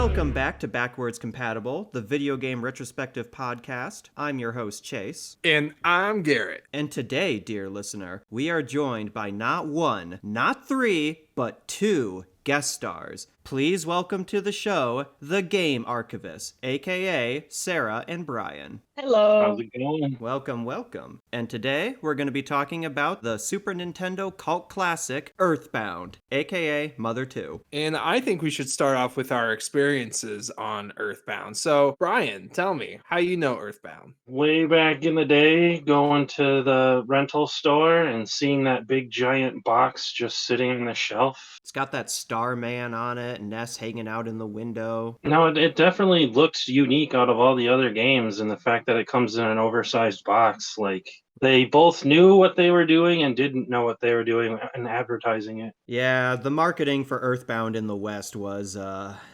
Welcome back to Backwards Compatible, the video game retrospective podcast. I'm your host, Chase. And I'm Garret. And today, dear listener, we are joined by not one, not three, but two guest stars. Please welcome to the show the Game Archivists, aka Sarah and Brian. Hello. How's it going? Welcome, welcome. And today we're going to be talking about the Super Nintendo cult classic Earthbound, aka Mother 2. And I think we should start off with our experiences on Earthbound. So, Brian, tell me, how you know Earthbound? Way back in the day, going to the rental store and seeing that big giant box just sitting on the shelf. It's got that Starman on it, Ness hanging out in the window. No, it definitely looks unique out of all the other games, and the fact that it comes in an oversized box. Like, they both knew what they were doing and didn't know what they were doing in advertising it. Yeah, the marketing for Earthbound in the West was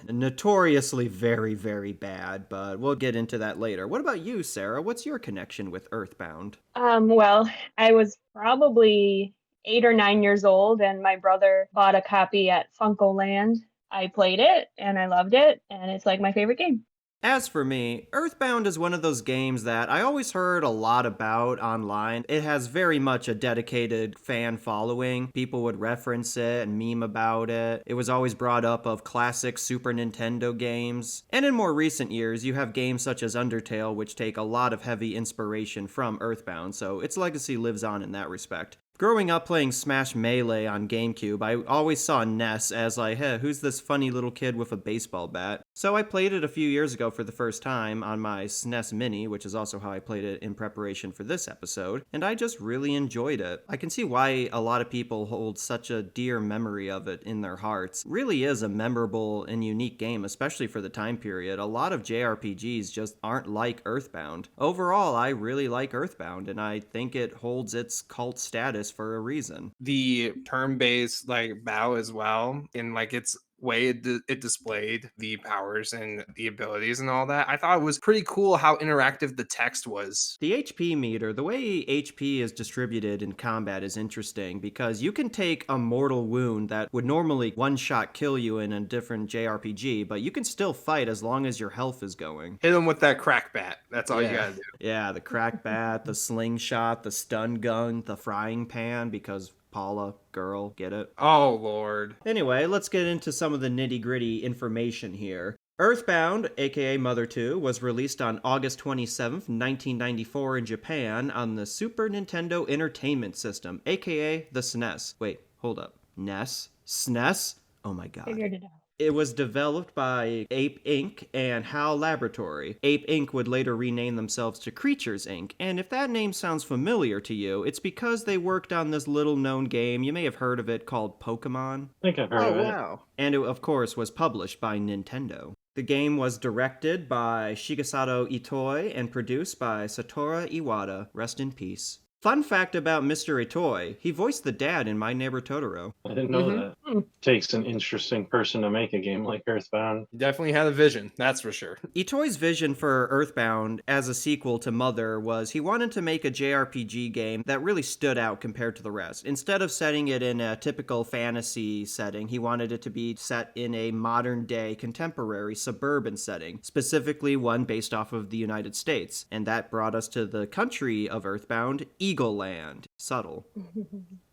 notoriously very, very bad, but we'll get into that later. What about you, Sarah? What's your connection with Earthbound? Well, I was probably 8 or 9 years old, and my brother bought a copy at Funkoland. I played it, and I loved it, and it's like my favorite game. As for me, Earthbound is one of those games that I always heard a lot about online. It has very much a dedicated fan following. People would reference it and meme about it. It was always brought up of classic Super Nintendo games. And in more recent years, you have games such as Undertale, which take a lot of heavy inspiration from Earthbound, so its legacy lives on in that respect. Growing up playing Smash Melee on GameCube, I always saw Ness as like, hey, who's this funny little kid with a baseball bat? So I played it a few years ago for the first time on my SNES Mini, which is also how I played it in preparation for this episode, and I just really enjoyed it. I can see why a lot of people hold such a dear memory of it in their hearts. It really is a memorable and unique game, especially for the time period. A lot of JRPGs just aren't like Earthbound. Overall, I really like Earthbound, and I think it holds its cult status for a reason. The turn-based battle as well, in its way it displayed the powers and the abilities and all that. I thought it was pretty cool how interactive the text was. The HP meter, the way HP is distributed in combat is interesting because you can take a mortal wound that would normally one-shot kill you in a different JRPG, but you can still fight as long as your health is going. Hit him with that crack bat. That's all you gotta do. Yeah, the crack bat, the slingshot, the stun gun, the frying pan, because Paula, girl, get it? Oh, Lord. Anyway, let's get into some of the nitty-gritty information here. Earthbound, aka Mother 2, was released on August 27th, 1994 in Japan on the Super Nintendo Entertainment System, aka the SNES. Wait, hold up. NES? SNES? Oh my god. Figured it out. It was developed by Ape Inc. and HAL Laboratory. Ape Inc. would later rename themselves to Creatures Inc., and if that name sounds familiar to you, it's because they worked on this little-known game, you may have heard of it, called Pokemon. I think I've heard of it. Wow. And it, of course, was published by Nintendo. The game was directed by Shigesato Itoi and produced by Satoru Iwata. Rest in peace. Fun fact about Mr. Itoi, he voiced the dad in My Neighbor Totoro. I didn't know that. Takes an interesting person to make a game like Earthbound. You definitely had a vision, that's for sure. Itoi's vision for Earthbound as a sequel to Mother was he wanted to make a JRPG game that really stood out compared to the rest. Instead of setting it in a typical fantasy setting, he wanted it to be set in a modern-day, contemporary, suburban setting, specifically one based off of the United States. And that brought us to the country of Earthbound, Eagleland. Subtle.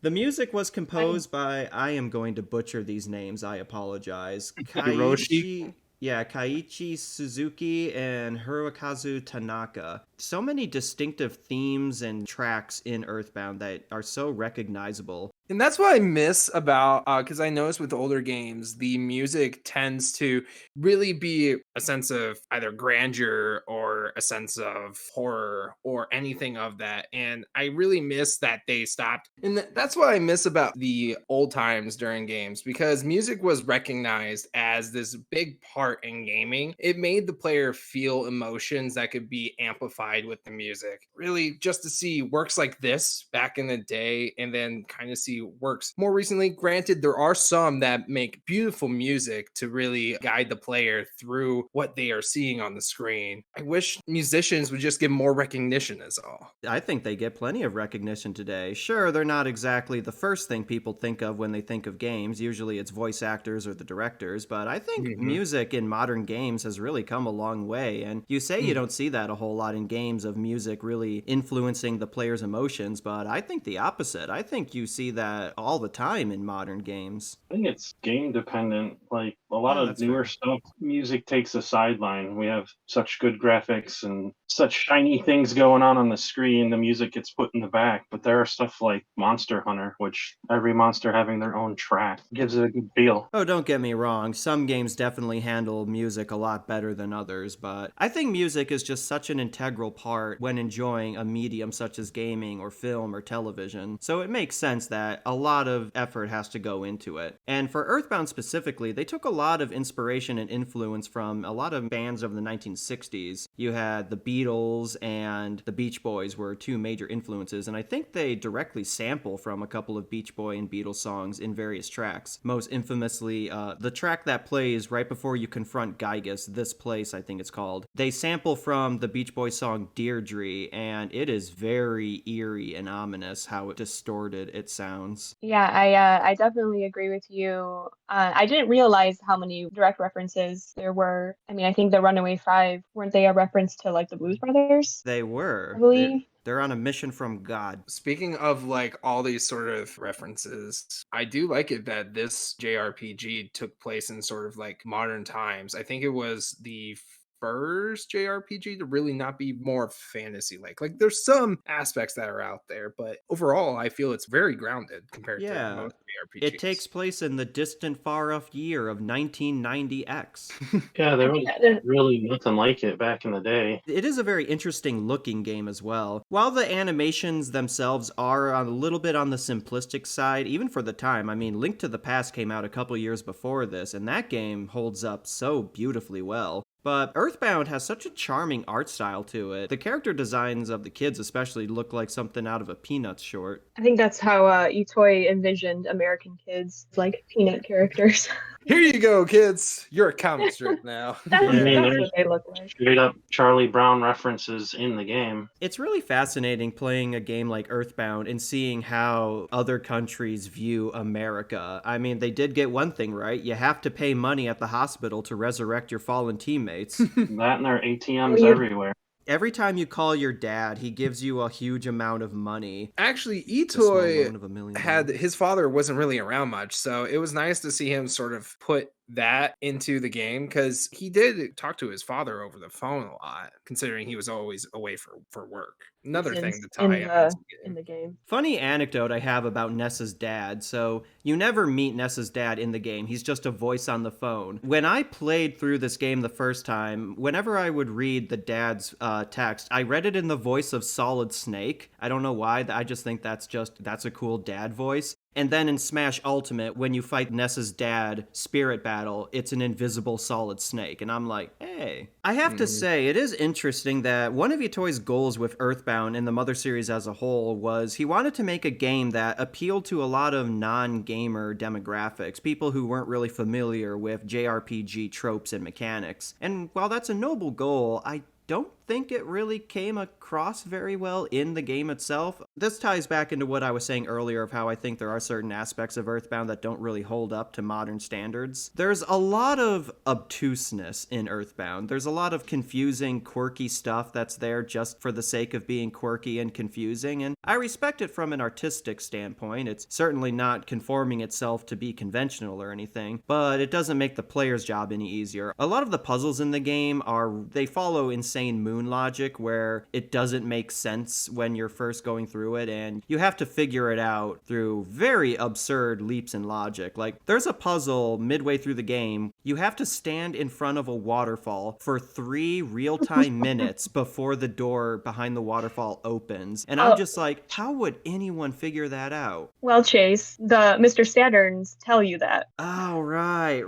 The music was composed by, I am going to butcher these names, I apologize. Hiroshi? Yeah, Kaiichi Suzuki and Hirokazu Tanaka. So many distinctive themes and tracks in Earthbound that are so recognizable. And that's what I miss about, because I noticed with older games, the music tends to really be a sense of either grandeur or a sense of horror or anything of that. And I really miss that they stopped. And that's what I miss about the old times during games, because music was recognized as this big part in gaming. It made the player feel emotions that could be amplified with the music. Really, just to see works like this back in the day and then kind of see quality works. More recently, granted, there are some that make beautiful music to really guide the player through what they are seeing on the screen. I wish musicians would just get more recognition, is all. I think they get plenty of recognition today. Sure, they're not exactly the first thing people think of when they think of games. Usually it's voice actors or the directors, but I think music in modern games has really come a long way. And you say you don't see that a whole lot in games of music really influencing the player's emotions, but I think the opposite. I think you see that all the time in modern games. I think it's game dependent. Like a lot of that's newer fair. stuff, music takes a sideline. We have such good graphics and such shiny things going on the screen. The music gets put in the back. But there are stuff like Monster Hunter, which every monster having their own track gives it a good feel. Oh, don't get me wrong. Some games definitely handle music a lot better than others, but I think music is just such an integral part when enjoying a medium such as gaming or film or television. So it makes sense that a lot of effort has to go into it. And for Earthbound specifically, they took a lot of inspiration and influence from a lot of bands of the 1960s. You had the Beatles and the Beach Boys were two major influences, and I think they directly sample from a couple of Beach Boy and Beatles songs in various tracks. Most infamously, the track that plays right before you confront Giygas, This Place, I think it's called. They sample from the Beach Boys song Deirdre, and it is very eerie and ominous how distorted it sounds. Yeah, I definitely agree with you. I didn't realize how many direct references there were. I mean, I think the Runaway Five, weren't they a reference to like the Blues Brothers, They I were. believe? They're on a mission from God. Speaking of like all these sort of references, I do like it that this JRPG took place in sort of like modern times. I think it was the first JRPG to really not be more fantasy like there's some aspects that are out there, but overall I feel it's very grounded compared to Yeah. most JRPGs. It takes place in the distant, far-off year of 1990X. Yeah, there was Yeah, there's- really nothing like it back in the day. It is a very interesting looking game as well. While the animations themselves are a little bit on the simplistic side, even for the time, I mean, Link to the Past came out a couple years before this, and that game holds up so beautifully well. But Earthbound has such a charming art style to it. The character designs of the kids especially look like something out of a Peanuts short. I think that's how Itoy envisioned American kids, like peanut characters. Here you go, kids. You're a comic strip now. That's, I mean, that's there's what they look like. straight up Charlie Brown references in the game. It's really fascinating playing a game like Earthbound and seeing how other countries view America. I mean, they did get one thing right. You have to pay money at the hospital to resurrect your fallen teammates. That and their ATMs Oh, yeah. everywhere. Every time you call your dad, he gives you a huge amount of money. Actually, A small Itoy loan of $1 million. had his father wasn't really around much, so it was nice to see him sort of put that into the game because he did talk to his father over the phone a lot, considering he was always away for work. Another thing to tie in the game. Funny anecdote I have about Nessa's dad. So, you never meet Nessa's dad in the game. He's just a voice on the phone. When I played through this game the first time, whenever I would read the dad's text, I read it in the voice of Solid Snake. I don't know why. I just think that's a cool dad voice. And then in Smash Ultimate, when you fight Nessa's dad, Spirit Battle, it's an invisible Solid Snake. And I'm like, hey. I have to say, it is interesting that one of Itoi's goals with Earthbound and the Mother series as a whole was he wanted to make a game that appealed to a lot of non-gamer demographics, people who weren't really familiar with JRPG tropes and mechanics. And while that's a noble goal, I don't think it really came across very well in the game itself. This ties back into what I was saying earlier of how I think there are certain aspects of Earthbound that don't really hold up to modern standards. There's a lot of obtuseness in Earthbound. There's a lot of confusing, quirky stuff that's there just for the sake of being quirky and confusing, and I respect it from an artistic standpoint. It's certainly not conforming itself to be conventional or anything, but it doesn't make the player's job any easier. A lot of the puzzles in the game they follow insane moon logic where it doesn't make sense when you're first going through it, and you have to figure it out through very absurd leaps in logic. Like, there's a puzzle midway through the game. You have to stand in front of a waterfall for 3 real-time minutes before the door behind the waterfall opens. And I'm just like, how would anyone figure that out? Well, Chase, the Mr. Saturns tell you that Oh, right.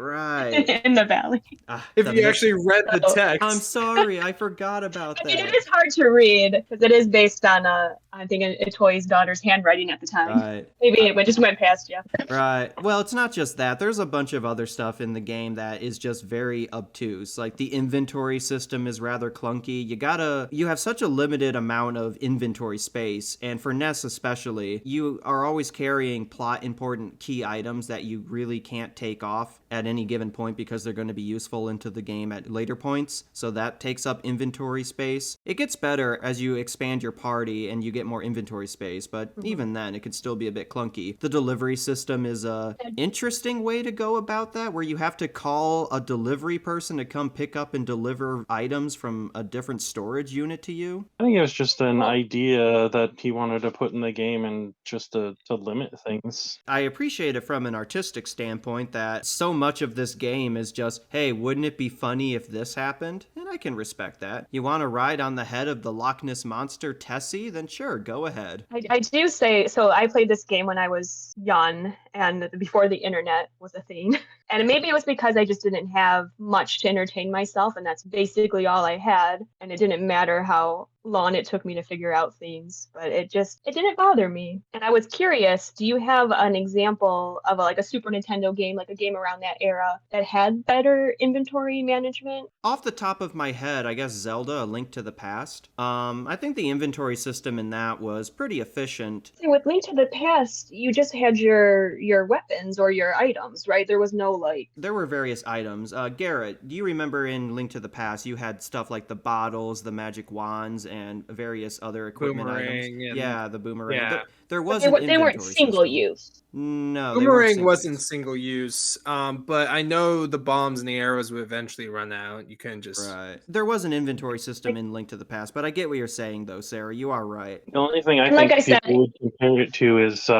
in the valley. If you actually read the text. I'm sorry, I forgot about about I mean, it that. is hard to read because it is based on I think a toy's daughter's handwriting at the time. Right. Maybe it just went past you. Right. Well, it's not just that. There's a bunch of other stuff in the game that is just very obtuse. Like the inventory system is rather clunky. You have such a limited amount of inventory space, and for NES especially, you are always carrying plot important key items that you really can't take off at any given point because they're going to be useful into the game at later points. So that takes up inventory space. It gets better as you expand your party and you get more inventory space, but even then it can still be a bit clunky. The delivery system is a interesting way to go about that, where you have to call a delivery person to come pick up and deliver items from a different storage unit to you. I think it was just an idea that he wanted to put in the game and just to limit things. I appreciate it from an artistic standpoint that so much of this game is just, hey, wouldn't it be funny if this happened? And I can respect that. You want to ride on the head of the Loch Ness Monster, Tessie? Then sure, go ahead. I do say, so I played this game when I was young and before the internet was a thing. And maybe it was because I just didn't have much to entertain myself, and that's basically all I had. And it didn't matter how long it took me to figure out things, but it didn't bother me. And I was curious, do you have an example of a Super Nintendo game, like a game around that era that had better inventory management? Off the top of my head, I guess Zelda, A Link to the Past. I think the inventory system in that was pretty efficient. With Link to the Past, you just had your weapons or your items, right? There was no There were various items. Garret, do you remember in Link to the Past, you had stuff like the bottles, the magic wands, and various other equipment items? Yeah, the boomerang. Yeah. There was an they weren't inventory single system. use. No, they weren't Boomerang single wasn't use. single use, but I know the bombs and the arrows would eventually run out. You couldn't just... Right. There was an inventory system in Link to the Past, but I get what you're saying, though, Sarah. You are right. The only thing I And think like I said- people would compare it to is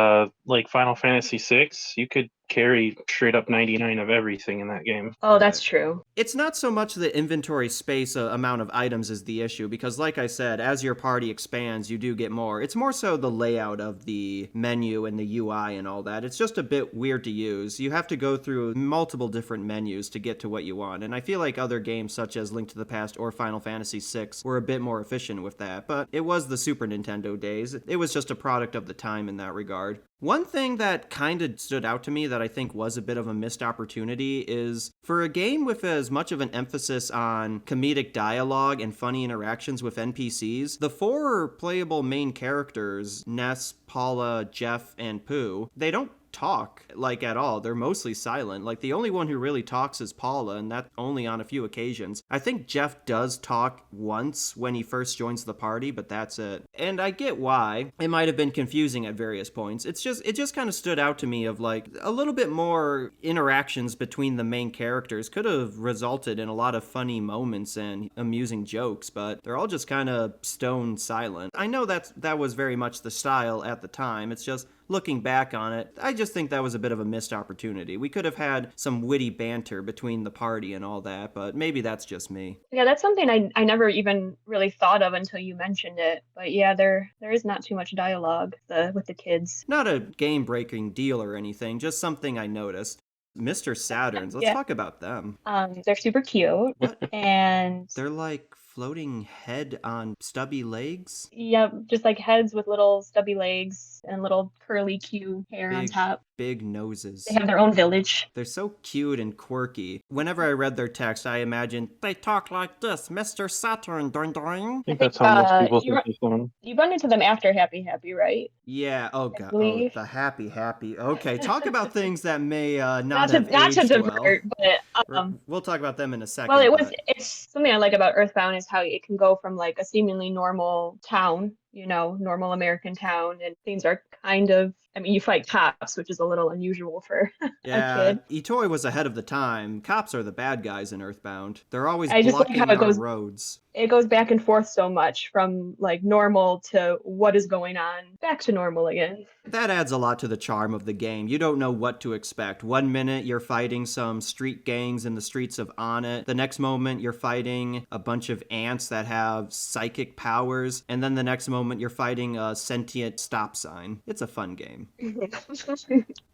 like Final Fantasy VI. You could carry straight up 99 of everything in that game. Oh, that's true. It's not so much the inventory space amount of items is the issue, because like I said, as your party expands, you do get more. It's more so the layout of the menu and the UI and all that. It's just a bit weird to use. You have to go through multiple different menus to get to what you want, and I feel like other games such as Link to the Past or Final Fantasy VI were a bit more efficient with that, but it was the Super Nintendo days. It was just a product of the time in that regard. One thing that kind of stood out to me that I think was a bit of a missed opportunity is for a game with as much of an emphasis on comedic dialogue and funny interactions with NPCs, the 4 playable main characters, Ness, Paula, Jeff, and Pooh, they don't talk like at all. They're mostly silent. Like the only one who really talks is Paula, and that only on a few occasions. I think Jeff does talk once when he first joins the party, but that's it. And I get why. It might have been confusing at various points. It just kind of stood out to me of like a little bit more interactions between the main characters could have resulted in a lot of funny moments and amusing jokes, but they're all just kind of stone silent. I know that was very much the style at the time. It's just looking back on it, I just think that was a bit of a missed opportunity. We could have had some witty banter between the party and all that, but maybe that's just me. Yeah, that's something I never even really thought of until you mentioned it. But yeah, there is not too much dialogue with the kids. Not a game-breaking deal or anything, just something I noticed. Mr. Saturns, let's talk about them. They're super cute. And they're like floating head on stubby legs? Yep, just like heads with little stubby legs and little curly cute hair on top. Big noses. They have their own village. They're so cute and quirky. Whenever I read their text, I imagined, they talk like this, Mr. Saturn, doing doing. I think that's how most people think of them. You run into them after Happy Happy, right? Yeah, oh god, oh, the Happy Happy. Okay, talk about things that may not to divert, but we'll talk about them in a second. Well, it's something I like about Earthbound is how it can go from like a seemingly normal town, normal American town, and things are kind of, you fight cops, which is a little unusual for a kid. Itoi was ahead of the time. Cops are the bad guys in Earthbound. They're always blocking our roads. It goes back and forth so much from like normal to what is going on, back to normal again. That adds a lot to the charm of the game. You don't know what to expect. One minute you're fighting some street gangs in the streets of Onit. The next moment you're fighting a bunch of ants that have psychic powers. And then the next moment you're fighting a sentient stop sign. It's a fun game.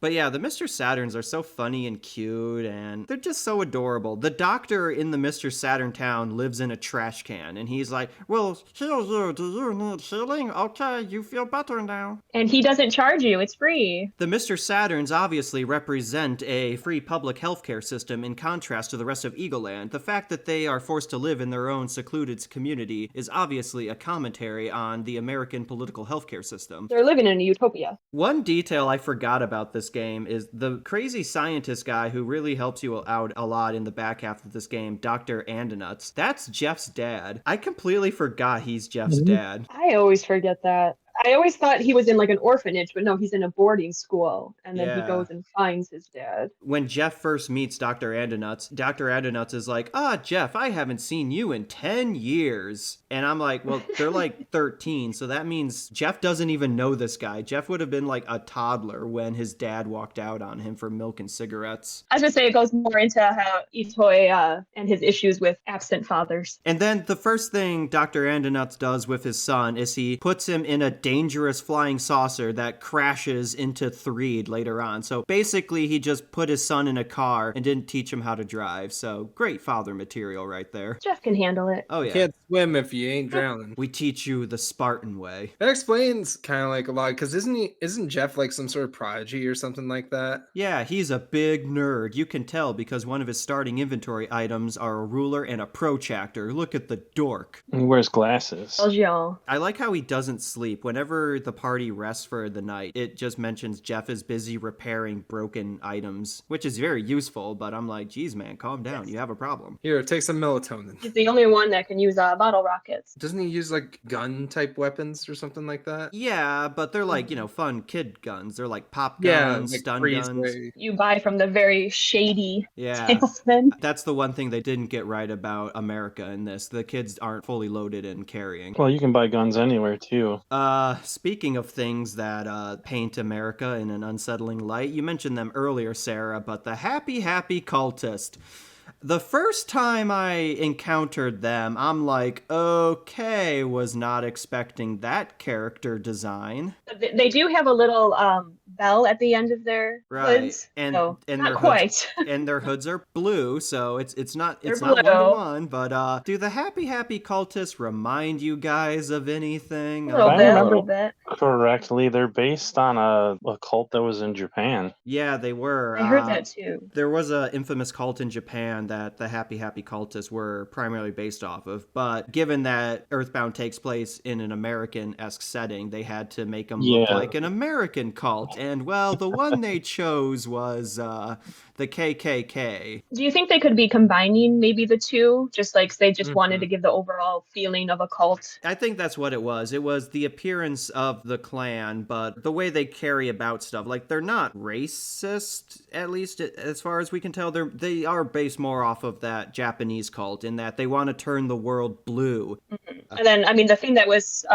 But yeah, the Mr. Saturns are so funny and cute, and they're just so adorable. The doctor in the Mr. Saturn town lives in a trash can. And he's like, well, heal you. Do you need healing? Okay, you feel better now. And he doesn't charge you. It's free. The Mr. Saturns obviously represent a free public healthcare system in contrast to the rest of Eagleland. The fact that they are forced to live in their own secluded community is obviously a commentary on the American political healthcare system. They're living in a utopia. One detail I forgot about this game is the crazy scientist guy who really helps you out a lot in the back half of this game, Dr. Andonuts. That's Jeff's dad. I completely forgot he's Jeff's dad. I always forget that. I always thought he was in like an orphanage, but no, he's in a boarding school. And then he goes and finds his dad. When Jeff first meets Dr. Andonuts, Dr. Andonuts is like, Jeff, I haven't seen you in 10 years. And I'm like, well, they're like 13, so that means Jeff doesn't even know this guy. Jeff would have been like a toddler when his dad walked out on him for milk and cigarettes. I was going to say it goes more into how Itoi and his issues with absent fathers. And then the first thing Dr. Andonuts does with his son is he puts him in a dangerous flying saucer that crashes into Threed later on. So basically, he just put his son in a car and didn't teach him how to drive. So great father material right there. Jeff can handle it. Oh, yeah. You can't swim if you ain't drowning. We teach you the Spartan way. That explains kind of like a lot, because isn't Jeff like some sort of prodigy or something like that? Yeah, he's a big nerd. You can tell because one of his starting inventory items are a ruler and a protractor. Look at the dork. He wears glasses. Tells y'all. I like how he doesn't sleep. Whenever the party rests for the night, it just mentions Jeff is busy repairing broken items, which is very useful, but I'm like, geez, man, calm down. You have a problem. Here, take some melatonin. He's the only one that can use bottle rockets. Doesn't he use like gun type weapons or something like that? Yeah, but they're like, fun kid guns. They're like pop guns, like stun freeze guns. ray. You buy from the very shady Yeah. salesman. That's the one thing they didn't get right about America in this. The kids aren't fully loaded and carrying. Well, you can buy guns anywhere, too. Speaking of things that paint America in an unsettling light, you mentioned them earlier, Sarah, but the Happy Cultist. The first time I encountered them, I'm like, okay, was not expecting that character design. They do have a little bell at the end of their hoods. And so and not their quite. hoods, and their hoods are blue, so it's not They're not blue. 1-to-1. But do the Happy Cultists remind you guys of anything? A little bit. Correctly, they're based on a cult that was in Japan. Yeah, they were. I heard that too. There was an infamous cult in Japan that the Happy Cultists were primarily based off of, but given that Earthbound takes place in an American-esque setting, they had to make them look like an American cult, and well, the one they chose was the KKK. Do you think they could be combining maybe the two, just like they just wanted to give the overall feeling of a cult? I think that's what it was. It was the appearance of the clan, but the way they carry about stuff. Like, they're not racist, at least as far as we can tell. They are based more off of that Japanese cult in that they want to turn the world blue. And then, I mean, the thing that was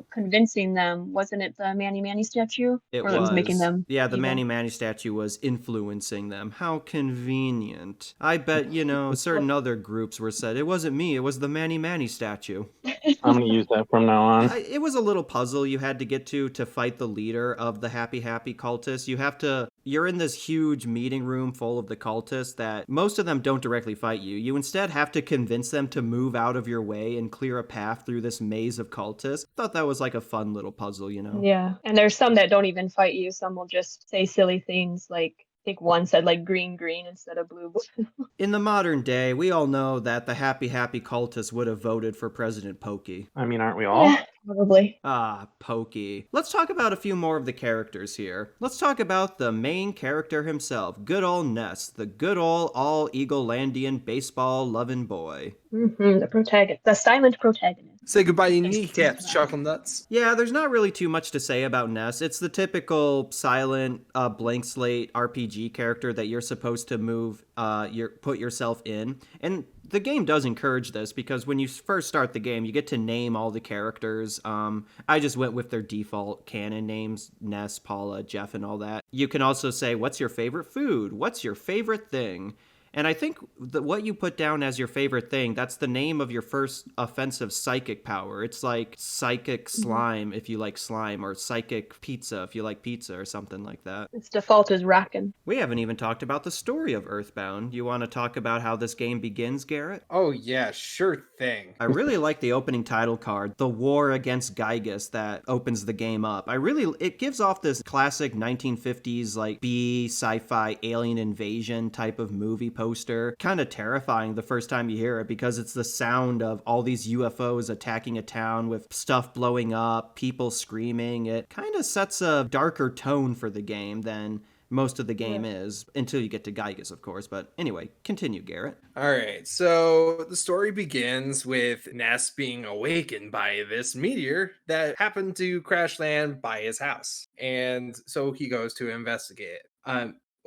convincing them, wasn't it the Manny statue? It Or that was making them Yeah, the evil? Manny statue was influencing them. How convenient. I bet, certain other groups were said, it wasn't me, it was the Manny statue. I'm going to use that from now on. It was a little puzzle you had to get to fight the leader of the Happy cultists. You're in this huge meeting room full of the cultists that most of them don't directly fight you. You instead have to convince them to move out of your way and clear a path through this maze of cultists. I thought that was like a fun little puzzle, Yeah. And there's some that don't even fight you. Some will just say silly things like, I think one said like green instead of blue. In the modern day, we all know that the Happy cultists would have voted for President Pokey. I mean, aren't we all? Yeah, probably. Pokey. Let's talk about a few more of the characters here. Let's talk about the main character himself, good old Ness, the good old all-Eaglelandian baseball-loving boy. The protagonist, the silent protagonist. Say goodbye to kneecaps, chocolate nuts. Yeah, there's not really too much to say about Ness. It's the typical silent, blank slate RPG character that you're supposed to put yourself in. And the game does encourage this because when you first start the game, you get to name all the characters. I just went with their default canon names, Ness, Paula, Jeff, and all that. You can also say, what's your favorite food? What's your favorite thing? And I think what you put down as your favorite thing, that's the name of your first offensive psychic power. It's like psychic slime if you like slime, or psychic pizza if you like pizza, or something like that. Its default is rockin'. We haven't even talked about the story of Earthbound. You want to talk about how this game begins, Garrett? Oh, yeah, sure thing. I really like the opening title card, the war against Giygas, that opens the game up. It gives off this classic 1950s, like, B sci-fi alien invasion type of movie poster. Kind of terrifying the first time you hear it, because it's the sound of all these UFOs attacking a town with stuff blowing up, people screaming. It kind of sets a darker tone for the game than most of the game is, until you get to Giygas, of course. But anyway, continue, Garrett. All right, so the story begins with Ness being awakened by this meteor that happened to crash land by his house. And so he goes to investigate.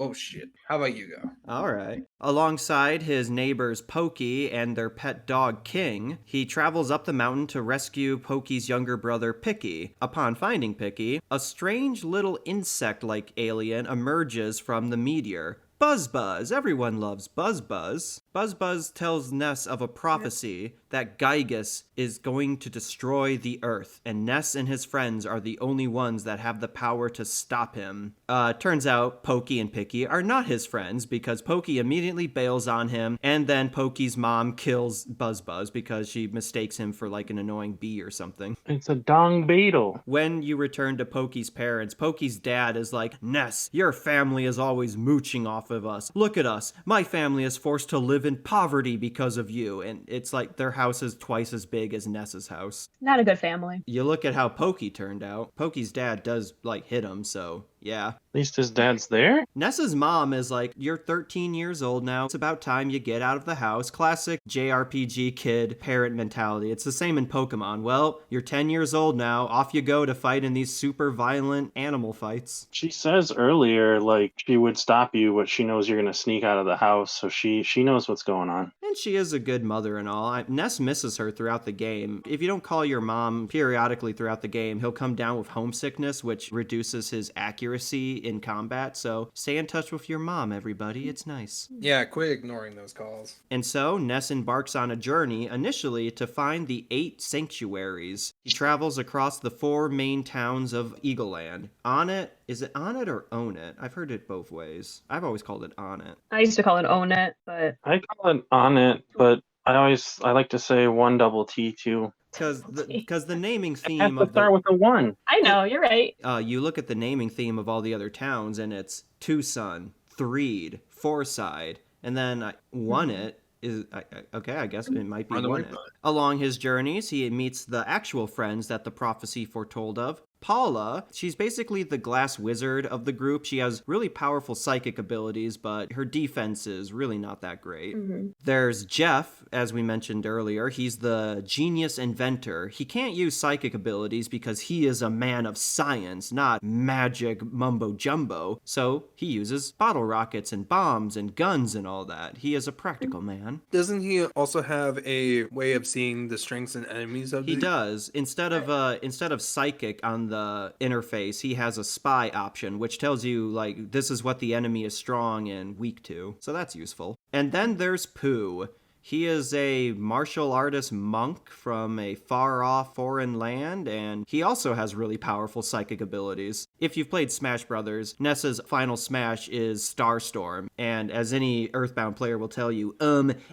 Oh shit, how about you go? All right. Alongside his neighbors Pokey and their pet dog King, he travels up the mountain to rescue Pokey's younger brother Picky. Upon finding Picky, a strange little insect-like alien emerges from the meteor. Buzz Buzz. Everyone loves Buzz Buzz. Buzz Buzz tells Ness of a prophecy that Giygas is going to destroy the Earth, and Ness and his friends are the only ones that have the power to stop him. Turns out Pokey and Picky are not his friends, because Pokey immediately bails on him, and then Pokey's mom kills Buzz Buzz because she mistakes him for like an annoying bee or something. It's a dong beetle. When you return to Pokey's parents, Pokey's dad is like, Ness, your family is always mooching off of us. Look at us. My family is forced to live in poverty because of you. And it's like their house is twice as big as Ness's house. Not a good family. You look at how Pokey turned out. Pokey's dad does like hit him, so yeah. At least his dad's there. Ness's mom is like, you're 13 years old now. It's about time you get out of the house. Classic JRPG kid parent mentality. It's the same in Pokemon. Well, you're 10 years old now. Off you go to fight in these super violent animal fights. She says earlier, like, she would stop you, but she knows you're going to sneak out of the house, so she knows what's going on. And she is a good mother and all. Ness misses her throughout the game. If you don't call your mom periodically throughout the game, he'll come down with homesickness, which reduces his accuracy in combat. So stay in touch with your mom, everybody. It's nice. Yeah, quit ignoring those calls. And so Ness embarks on a journey initially to find the 8 sanctuaries. He travels across the 4 main towns of Eagleland. On it, is it on it or own it? I've heard it both ways. I've always called it on it. I used to call it own it, but I call it on it, but I like to say one double T too. Because the naming It has theme to of start with a 1. I know, you're right. you look at the naming theme of all the other towns, and it's Tucson, Threed, Fourside, and then One It is okay. I guess it might be One It. Along his journeys, he meets the actual friends that the prophecy foretold of. Paula, she's basically the glass wizard of the group. She has really powerful psychic abilities, but her defense is really not that great. There's Jeff, as we mentioned earlier. He's the genius inventor. He can't use psychic abilities because he is a man of science, not magic mumbo jumbo. So he uses bottle rockets and bombs and guns and all that. He is a practical man. Doesn't he also have a way of seeing the strengths and enemies of He does. Instead of psychic on the interface, he has a spy option, which tells you, like, this is what the enemy is strong and weak to. So that's useful. And then there's Pooh. He is a martial artist monk from a far-off foreign land, and he also has really powerful psychic abilities. If you've played Smash Brothers, Ness's final smash is Starstorm, and as any Earthbound player will tell you,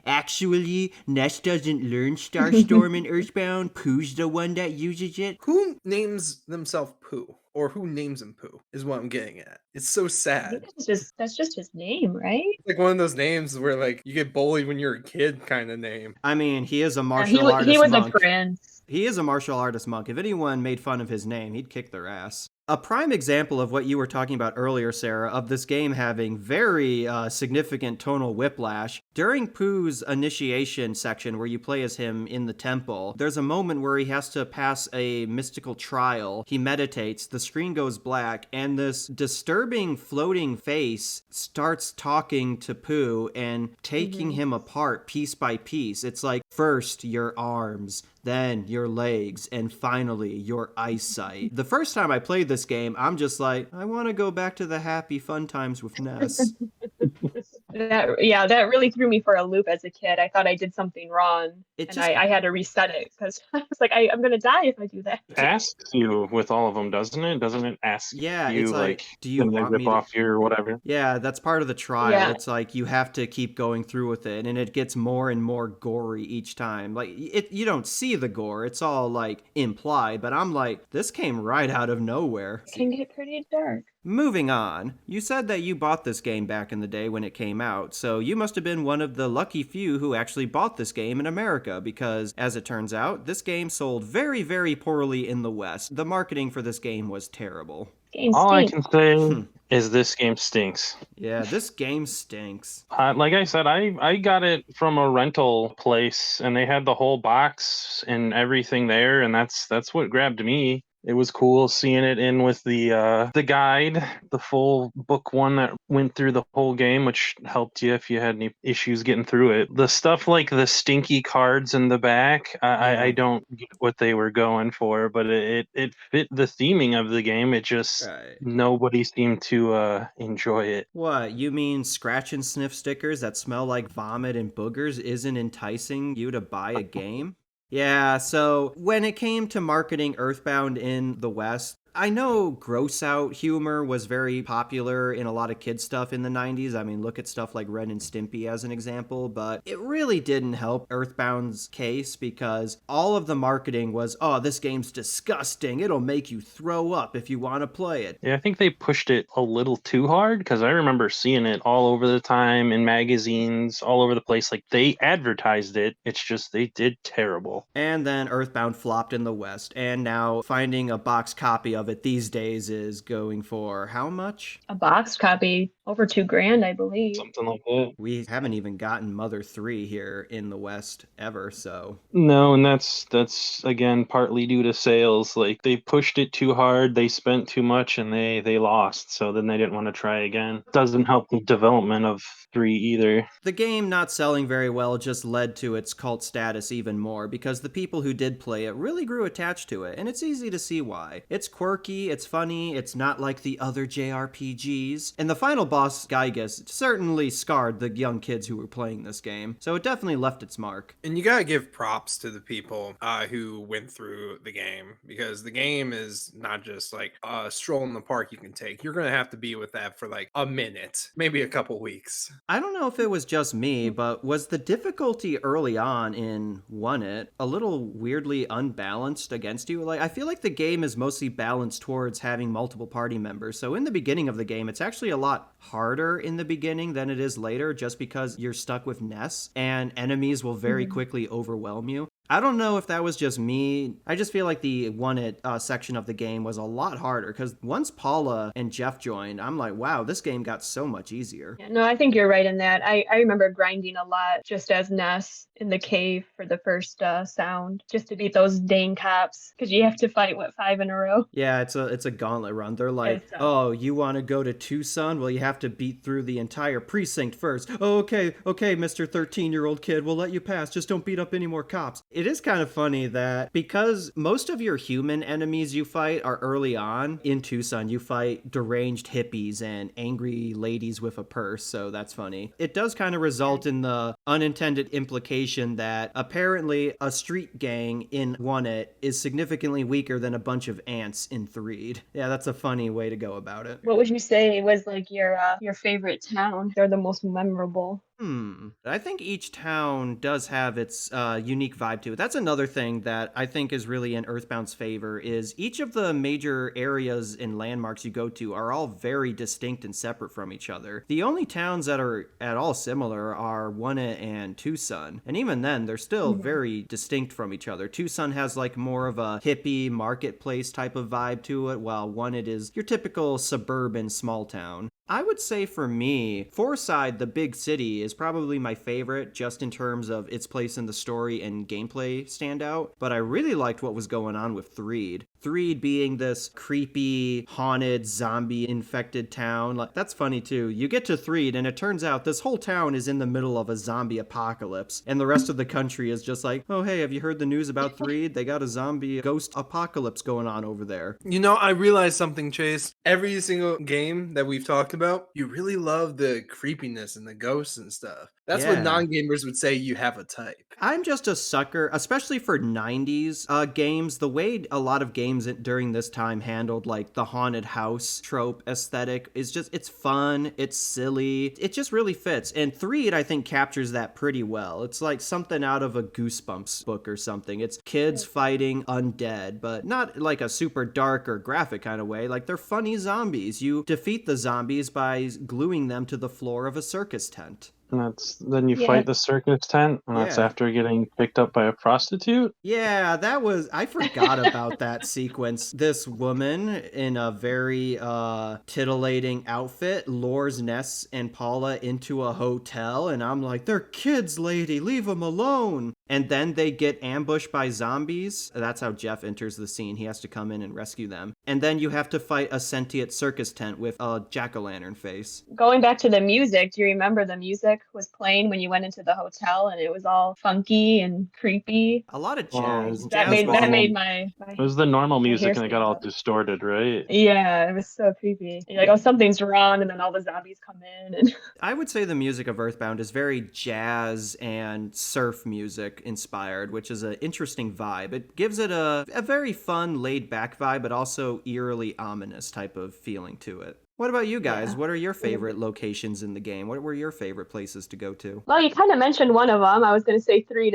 actually, Ness doesn't learn Starstorm in Earthbound. Pooh's the one that uses it. Who names themselves Pooh? Or who names him Pooh is what I'm getting at. It's so I sad. think that's just his name, right? It's like one of those names where like you get bullied when you're a kid kind of name. I mean, he is a He martial artist was monk. a prince. He is a martial artist monk. If anyone made fun of his name, he'd kick their ass. A prime example of what you were talking about earlier, Sarah, of this game having very significant tonal whiplash. During Pooh's initiation section, where you play as him in the temple, there's a moment where he has to pass a mystical trial. He meditates, the screen goes black, and this disturbing floating face starts talking to Pooh and taking him apart piece by piece. It's like, first your arms, then your legs, and finally your eyesight. The first time I played this game, I'm just like, I want to go back to the happy fun times with Ness. That really threw me for a loop as a kid. I thought I did something wrong, It and just I had to reset it because I was like, I'm gonna die if I do that. Asks you with all of them, doesn't it? Doesn't it ask yeah, it's you like, like, do you can they want rip me to? off your whatever? Yeah, that's part of the trial. Yeah, It's like you have to keep going through with it, and it gets more and more gory each time. Like you don't see the gore; it's all like implied. But I'm like, this came right out of nowhere. it can get pretty dark. Moving on, you said that you bought this game back in the day when it came out, so you must have been one of the lucky few who actually bought this game in America, because, as it turns out, this game sold very, very poorly in the West. The marketing for this game was terrible. Game All I stink. can say is this game stinks. Yeah, this game stinks. Like I said, I got it from a rental place, and they had the whole box and everything there, and that's what grabbed me. It was cool seeing it in with the guide, the full book one that went through the whole game, which helped you if you had any issues getting through it. The stuff like the stinky cards in the back, I don't get what they were going for, but it fit the theming of the game. It just Right. nobody seemed to enjoy it. What, you mean scratch and sniff stickers that smell like vomit and boogers isn't enticing you to buy a game? Yeah, so when it came to marketing Earthbound in the West, I know gross out humor was very popular in a lot of kid stuff in the 90s. I mean, look at stuff like Ren and Stimpy as an example, but it really didn't help Earthbound's case because all of the marketing was, oh, this game's disgusting. It'll make you throw up if you want to play it. Yeah, I think they pushed it a little too hard because I remember seeing it all over the time in magazines, all over the place. Like they advertised it. It's just they did terrible. And then Earthbound flopped in the West, and now finding a box copy of it these days is going for how much? A box copy, over $2,000, I believe. Something like that. We haven't even gotten Mother 3 here in the West ever, so. No, and that's again partly due to sales. Like they pushed it too hard, they spent too much, and they lost. So then they didn't want to try again. Doesn't help the development of 3 either. The game not selling very well just led to its cult status even more because the people who did play it really grew attached to it, and it's easy to see why. It's quirky, it's funny, it's not like the other JRPGs, and the final boss, Giygas, certainly scarred the young kids who were playing this game, so it definitely left its mark. And you gotta give props to the people who went through the game, because the game is not just like a stroll in the park you can take. You're gonna have to be with that for like a minute, maybe a couple weeks. I don't know if it was just me, but was the difficulty early on in Won It a little weirdly unbalanced against you? Like, I feel like the game is mostly balanced towards having multiple party members. So in the beginning of the game, it's actually a lot harder in the beginning than it is later just because you're stuck with Ness and enemies will very quickly overwhelm you. I don't know if that was just me. I just feel like the Won It section of the game was a lot harder because once Paula and Jeff joined, I'm like, wow, this game got so much easier. Yeah, no, I think you're right in that. I remember grinding a lot just as Ness in the cave for the first sound, just to beat those dang cops, because you have to fight, 5 in a row? Yeah, it's a gauntlet run. They're like, oh, you want to go to Tucson? Well, you have to beat through the entire precinct first. Oh, okay, Mr. 13-year-old kid, we'll let you pass. Just don't beat up any more cops. It is kind of funny that because most of your human enemies you fight are early on, in Tucson you fight deranged hippies and angry ladies with a purse, so that's funny. It does kind of result in the unintended implication that apparently a street gang in Won It is significantly weaker than a bunch of ants in Threed. Yeah, that's a funny way to go about it. What would you say was like your favorite town? They're the most memorable. I think each town does have its unique vibe to it. That's another thing that I think is really in Earthbound's favor is each of the major areas and landmarks you go to are all very distinct and separate from each other. The only towns that are at all similar are Won It and Tucson. And even then, they're still very distinct from each other. Tucson has like more of a hippie marketplace type of vibe to it, while Won It is your typical suburban small town. I would say for me, Forside, the big city, is probably my favorite just in terms of its place in the story and gameplay standout, but I really liked what was going on with Threed. Threed being this creepy, haunted, zombie-infected town. Like, that's funny, too. You get to Threed, and it turns out this whole town is in the middle of a zombie apocalypse, and the rest of the country is just like, oh, hey, have you heard the news about Threed? They got a zombie ghost apocalypse going on over there. You know, I realized something, Chase. Every single game that we've talked about, you really love the creepiness and the ghosts and stuff. That's what Yeah. non-gamers would say you have a type. I'm just a sucker, especially for 90s games. The way a lot of games during this time handled like the haunted house trope aesthetic is just, it's fun, it's silly, it just really fits. And Threed, I think, captures that pretty well. It's like something out of a Goosebumps book or something. It's kids fighting undead, but not like a super dark or graphic kind of way. Like, they're funny zombies. You defeat the zombies by gluing them to the floor of a circus tent. And then you fight the circus tent, and that's after getting picked up by a prostitute? Yeah, I forgot about that sequence. This woman in a very titillating outfit lures Ness and Paula into a hotel, and I'm like, they're kids, lady, leave them alone. And then they get ambushed by zombies. That's how Jeff enters the scene. He has to come in and rescue them. And then you have to fight a sentient circus tent with a jack-o'-lantern face. Going back to the music, do you remember the music was playing when you went into the hotel and it was all funky and creepy? A lot of jazz. That made my It was the normal music and it got all hair distorted, right? Yeah, it was so creepy. You're like, oh, something's wrong, and then all the zombies come in. And I would say the music of Earthbound is very jazz and surf music inspired, which is an interesting vibe. It gives it a very fun, laid-back vibe, but also eerily ominous type of feeling to it. What about you guys? What are your favorite locations in the game? What were your favorite places to go to? Well, you kind of mentioned one of them. I was going to say three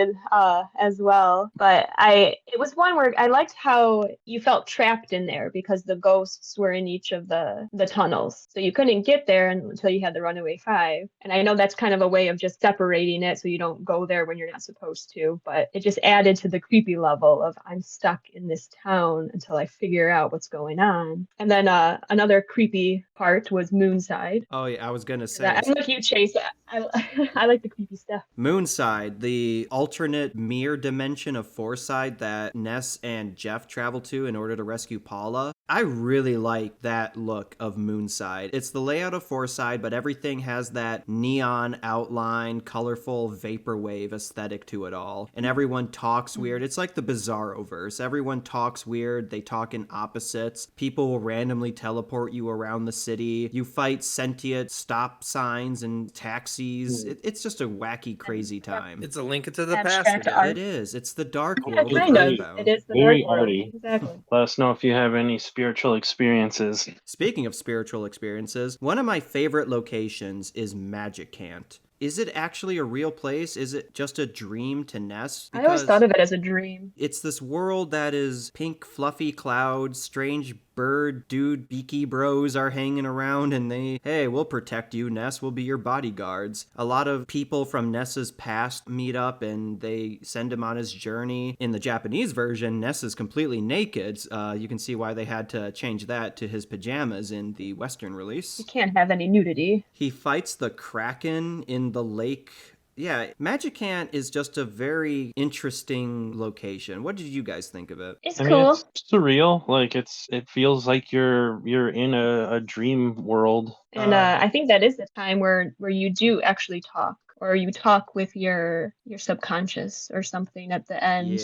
as well, but it was one where I liked how you felt trapped in there because the ghosts were in each of the tunnels, so you couldn't get there until you had the Runaway 5. And I know that's kind of a way of just separating it so you don't go there when you're not supposed to, but it just added to the creepy level of I'm stuck in this town until I figure out what's going on. And then another creepy part was Moonside. Oh yeah, I was gonna say. I'm like you, Chase. I like the creepy stuff. Moonside, the alternate mirror dimension of Foreside that Ness and Jeff travel to in order to rescue Paula. I really like that look of Moonside. It's the layout of Foreside, but everything has that neon outline, colorful vaporwave aesthetic to it all. And everyone talks weird. It's like the Bizarroverse. Everyone talks weird. They talk in opposites. People will randomly teleport you around the city. You fight sentient stop signs and taxis. It's just a wacky, crazy time. It's a link to the past. It is. It's the dark world of kind of. Earthbound. It is the Very dark world. arty. Exactly. Let us know if you have any spiritual experiences. Speaking of spiritual experiences, one of my favorite locations is Magic Cant. Is it actually a real place? Is it just a dream to Ness? I always thought of it as a dream. It's this world that is pink, fluffy clouds, strange bird dude beaky bros are hanging around, and hey, we'll protect you, Ness, we'll be your bodyguards. A lot of people from Ness's past meet up and they send him on his journey. In the Japanese version, Ness is completely naked. You can see why they had to change that to his pajamas in the Western release. You can't have any nudity. He fights the Kraken in the lake. Yeah, Magic Cant is just a very interesting location. What did you guys think of it? It's I cool. mean, it's surreal. Like it feels like you're in a dream world. And I think that is the time where you do actually talk, or you talk with your subconscious or something at the end,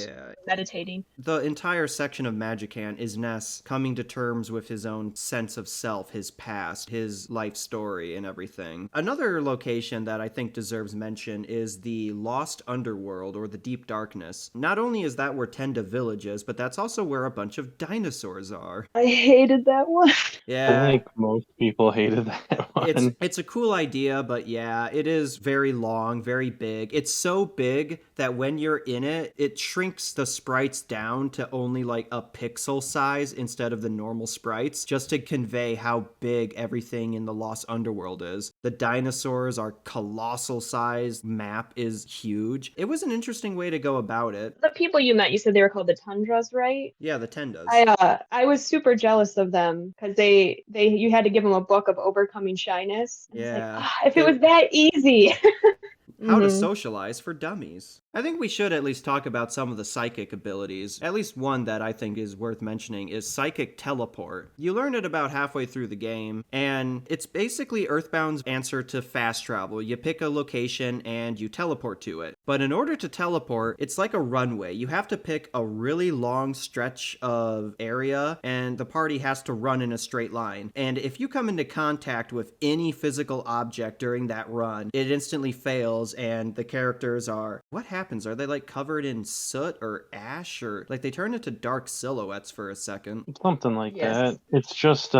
meditating. The entire section of Magic Cant is Ness coming to terms with his own sense of self, his past, his life story, and everything. Another location that I think deserves mention is the Lost Underworld, or the Deep Darkness. Not only is that where Tenda Village is, but that's also where a bunch of dinosaurs are. I hated that one. Yeah. I think most people hated that one. It's a cool idea, but yeah, it is very long, very big. It's so big that when you're in it, it shrinks the sprites down to only like a pixel size instead of the normal sprites, just to convey how big everything in the Lost Underworld is. The dinosaurs are colossal size, map is huge. It was an interesting way to go about it. The people you met, you said they were called the Tundras, right? Yeah, the Tendas. I was super jealous of them because you had to give them a book of overcoming shyness. Yeah. Like, if it was that easy. How to Mhm. socialize for dummies. I think we should at least talk about some of the psychic abilities. At least one that I think is worth mentioning is psychic teleport. You learn it about halfway through the game, and it's basically Earthbound's answer to fast travel. You pick a location and you teleport to it. But in order to teleport, it's like a runway. You have to pick a really long stretch of area, and the party has to run in a straight line. And if you come into contact with any physical object during that run, it instantly fails, and the characters are... What happens? Are they like covered in soot or ash, or like they turn into dark silhouettes for a second? Something like Yes. that. It's just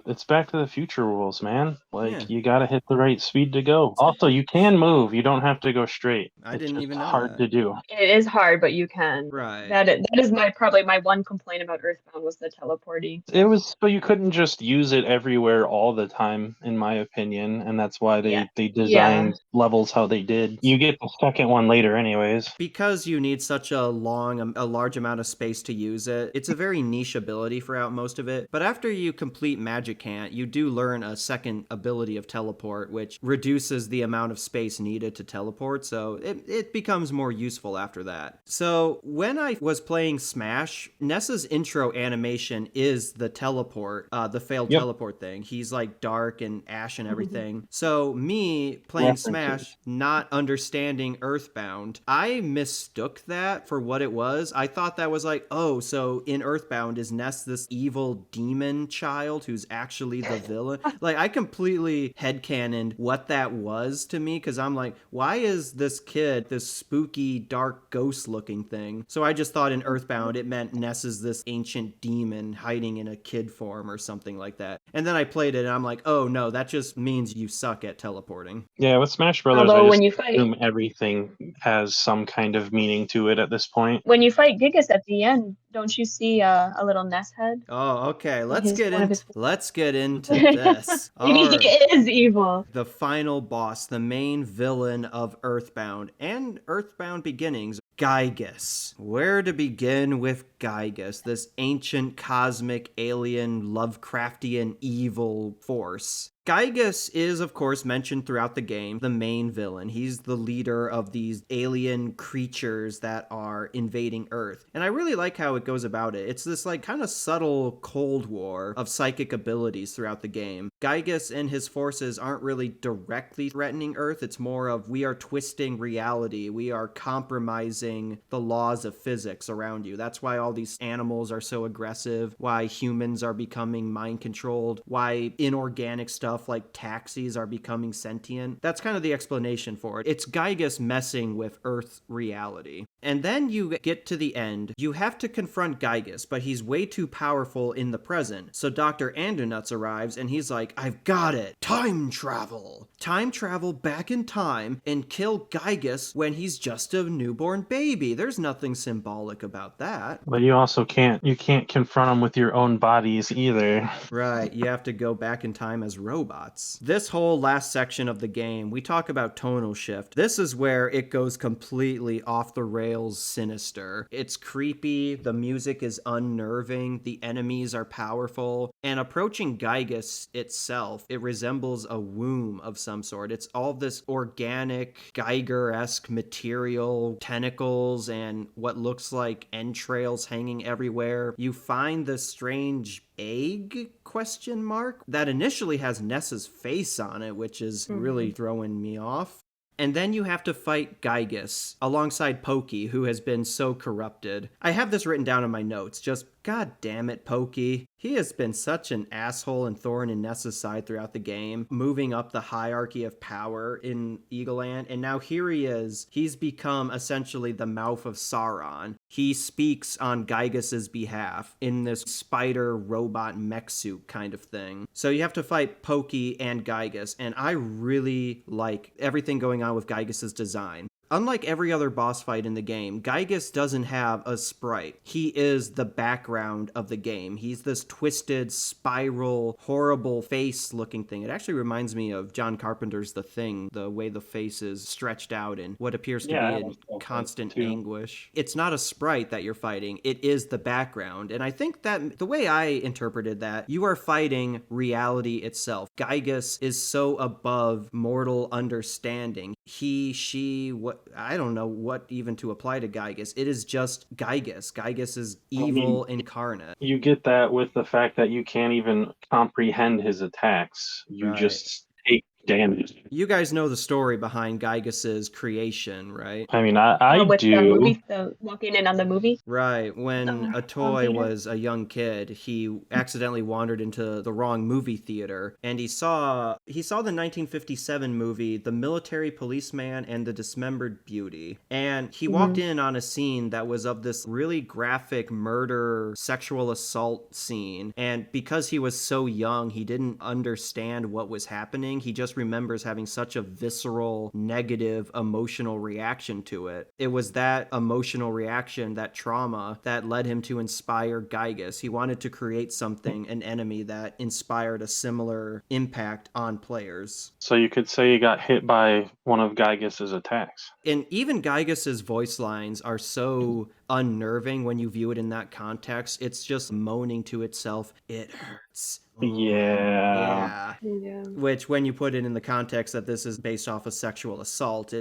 it's Back to the Future rules, man. Like Yeah. you gotta hit the right speed to go. Also, you can move. You don't have to go straight. I It's didn't just even know hard that. to do. It is hard, but you can. Right. That is probably my one complaint about Earthbound was the teleporting. It was, but you couldn't just use it everywhere all the time, in my opinion, and that's why Yeah. they designed levels how they did. You get the second one later, anyways. Because you need such a large amount of space to use it, it's a very niche ability throughout most of it. But after you complete Magicant, you do learn a second ability of teleport, which reduces the amount of space needed to teleport, so it becomes more useful after that. So when I was playing Smash, Ness's intro animation is the teleport, the failed teleport thing. He's like dark and ash and everything. So me playing References. Smash, not understanding Earthbound, I mistook that for what it was. I thought that was like, oh, so in Earthbound is Ness this evil demon child who's actually the villain? Like, I completely headcanoned what that was to me, because I'm like, why is this kid this spooky, dark, ghost-looking thing? So I just thought in Earthbound it meant Ness is this ancient demon hiding in a kid form or something like that. And then I played it and I'm like, oh no, that just means you suck at teleporting. Yeah, with Smash Brothers, Although I when just you fight assume everything has some kind of meaning to it at this point. Giygas at the end, don't you see a little Ness head? Oh, okay. In Let's get one of in. his- Let's get into this. Maybe All he right. is evil. The final boss, the main villain of Earthbound and Earthbound Beginnings, Giygas. Where to begin with Giygas, this ancient cosmic alien Lovecraftian evil force? Giygas is, of course, mentioned throughout the game, the main villain. He's the leader of these alien creatures that are invading Earth. And I really like how it goes about it. It's this like kind of subtle Cold War of psychic abilities throughout the game. Giygas and his forces aren't really directly threatening Earth. It's more of, we are twisting reality. We are compromising the laws of physics around you. That's why all these animals are so aggressive, why humans are becoming mind controlled, why inorganic stuff like taxis are becoming sentient. That's kind of the explanation for it. It's Giygas messing with Earth reality. And then you get to the end. You have to confront Giygas, but he's way too powerful in the present. So Dr. Andonuts arrives and he's like, I've got it. Time travel. Time travel back in time and kill Giygas when he's just a newborn baby. There's nothing symbolic about that. But you also can't confront them with your own bodies either. Right, you have to go back in time as robots. This whole last section of the game, we talk about tonal shift. This is where it goes completely off the rails sinister. It's creepy, the music is unnerving, the enemies are powerful, and approaching Giygas itself, it resembles a womb of some sort. It's all this organic, Geiger-esque material, tentacles, and what looks like entrails hanging everywhere. You find this strange egg question mark that initially has Ness's face on it, which is really throwing me off. And then you have to fight Giygas alongside Pokey, who has been so corrupted. I have this written down in my notes, just god damn it, Pokey. He has been such an asshole and thorn in Ness's side throughout the game, moving up the hierarchy of power in Eagleland, and now here he is. He's become essentially the mouth of Sauron. He speaks on Giygas's behalf in this spider robot mech suit kind of thing. So you have to fight Pokey and Giygas, and I really like everything going on with Giygas's design. Unlike every other boss fight in the game, Giygas doesn't have a sprite. He is the background of the game. He's this twisted, spiral, horrible face-looking thing. It actually reminds me of John Carpenter's The Thing, the way the face is stretched out in what appears to be in constant anguish. It's not a sprite that you're fighting. It is the background. And I think that the way I interpreted that, you are fighting reality itself. Giygas is so above mortal understanding. he, she, what, I don't know what even to apply to Giygas. It is just Giygas. Giygas is evil incarnate. You get that with the fact that you can't even comprehend his attacks. You Right. just take damage. You guys know the story behind Giygas's creation, right? I mean, I with the do. movie, the walking in on the movie. Right. When The a toy theater. was a young kid, he accidentally wandered into the wrong movie theater, and he saw the 1957 movie The Military Policeman and the Dismembered Beauty. And he walked in on a scene that was of this really graphic murder, sexual assault scene. And because he was so young, he didn't understand what was happening. He just remembers having such a visceral, negative, emotional reaction to it. It was that emotional reaction, that trauma, that led him to inspire Giygas. He wanted to create something, an enemy that inspired a similar impact on players. So you could say you got hit by one of Gygas's attacks. And even Giygas's voice lines are so unnerving when you view it in that context. It's just moaning to itself, "It hurts." Yeah. Yeah. Which, when you put it in the context that this is based off of sexual assault,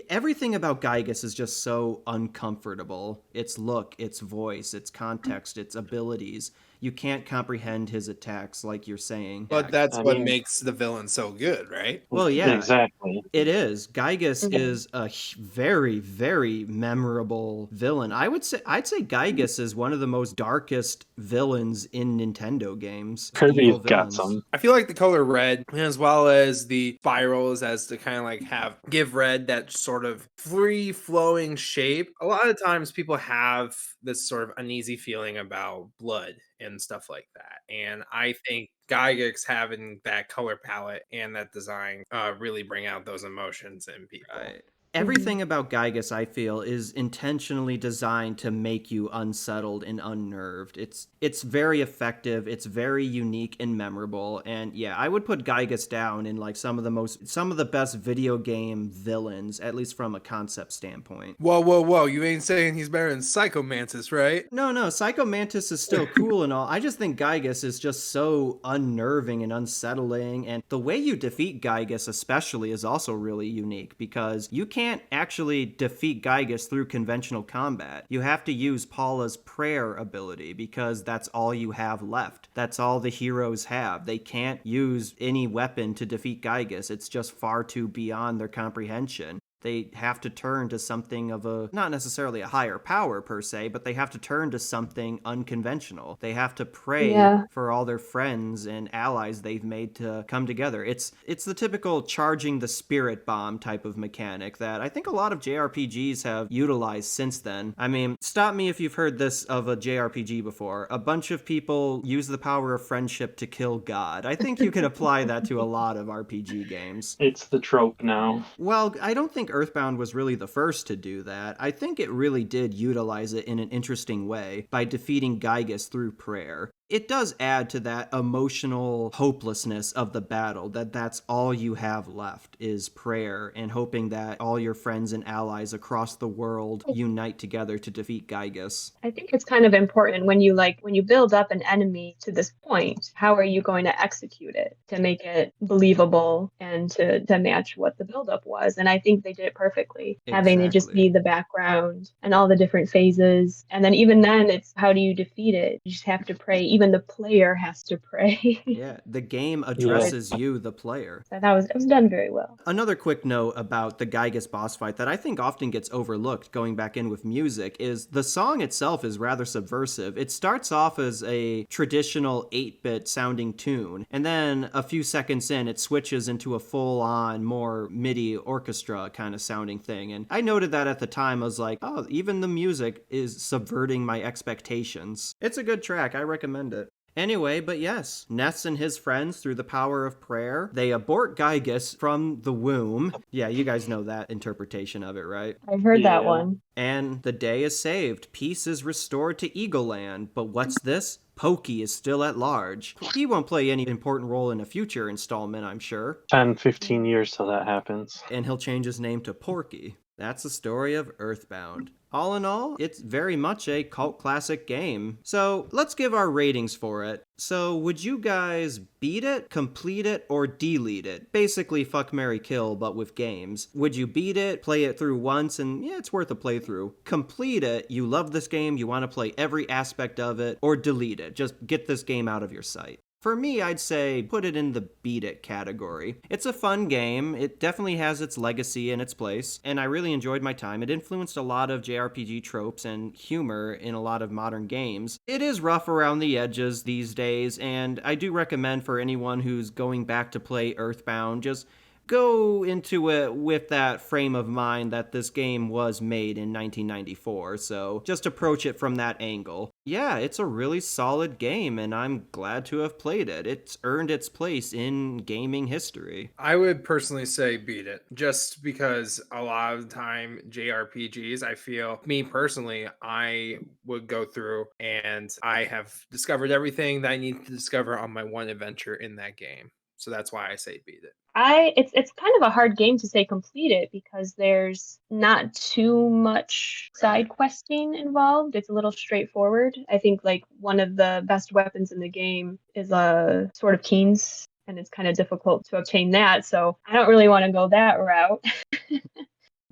everything about Giygas is just so uncomfortable. Its look, its voice, its context, its abilities. You can't comprehend his attacks, like you're saying. But that's I what mean- makes the villain so good, right? Well, yeah. Exactly. It is. Giygas is a very, very memorable villain. I'd say Giygas is one of the most darkest villains in Nintendo games. Kirby's Evil got villains. some. I feel like the color red, as well as the spirals, as to kind of like give red that sort of free flowing shape. A lot of times people have this sort of uneasy feeling about blood and stuff like that. And I think Gygax having that color palette and that design really bring out those emotions in people. Right. Everything about Giygas, I feel, is intentionally designed to make you unsettled and unnerved. It's very effective, it's very unique and memorable, and yeah, I would put Giygas down in like some of the best video game villains, at least from a concept standpoint. Whoa. You ain't saying he's better than Psycho Mantis, right? No, Psycho Mantis is still cool and all. I just think Giygas is just so unnerving and unsettling, and the way you defeat Giygas especially is also really unique, because you can't actually defeat Giygas through conventional combat. You have to use Paula's prayer ability, because that's all you have left. That's all the heroes have. They can't use any weapon to defeat Giygas. It's just far too beyond their comprehension. They have to turn to something of not necessarily a higher power per se, but they have to turn to something unconventional. They have to pray for all their friends and allies they've made to come together. It's the typical charging the spirit bomb type of mechanic that I think a lot of JRPGs have utilized since then. I mean, stop me if you've heard this of a JRPG before. A bunch of people use the power of friendship to kill God. I think you can apply that to a lot of RPG games. It's the trope now. Well, I don't think Earthbound was really the first to do that. I think it really did utilize it in an interesting way by defeating Giygas through prayer. It does add to that emotional hopelessness of the battle, that's all you have left is prayer and hoping that all your friends and allies across the world unite together to defeat Giygas. I think it's kind of important when you build up an enemy to this point, how are you going to execute it to make it believable and to match what the buildup was? And I think they did it perfectly, having it just be the background and all the different phases. And then even then, it's how do you defeat it? You just have to pray. Even the player has to pray. Yeah, the game addresses you, the player. So it was done very well. Another quick note about the Giygas boss fight that I think often gets overlooked, going back in with music, is the song itself is rather subversive. It starts off as a traditional 8-bit sounding tune, and then a few seconds in, it switches into a full-on, more MIDI orchestra kind of sounding thing. And I noted that at the time. I was like, oh, even the music is subverting my expectations. It's a good track. I recommend it. Anyway, but yes, Ness and his friends, through the power of prayer, they abort Giygas from the womb. Yeah, you guys know that interpretation of it, right? I've heard that one. And the day is saved. Peace is restored to Eagleland. But what's this? Pokey is still at large. He won't play any important role in a future installment, I'm sure. 10, 15 years till that happens. And he'll change his name to Porky. That's the story of Earthbound. All in all, it's very much a cult classic game. So let's give our ratings for it. So would you guys beat it, complete it, or delete it? Basically fuck, marry, kill, but with games. Would you beat it, play it through once, and yeah, it's worth a playthrough? Complete it, you love this game, you want to play every aspect of it, or delete it. Just get this game out of your sight. For me, I'd say put it in the beat it category. It's a fun game, it definitely has its legacy and its place, and I really enjoyed my time. It influenced a lot of JRPG tropes and humor in a lot of modern games. It is rough around the edges these days, and I do recommend for anyone who's going back to play Earthbound, just go into it with that frame of mind that this game was made in 1994, so just approach it from that angle. Yeah, it's a really solid game, and I'm glad to have played it. It's earned its place in gaming history. I would personally say beat it, just because a lot of the time JRPGs, I feel, me personally, I would go through and I have discovered everything that I need to discover on my one adventure in that game. So that's why I say beat it. It's kind of a hard game to say complete it because there's not too much side questing involved. It's a little straightforward. I think like one of the best weapons in the game is a sword of keys, and it's kind of difficult to obtain that. So I don't really want to go that route.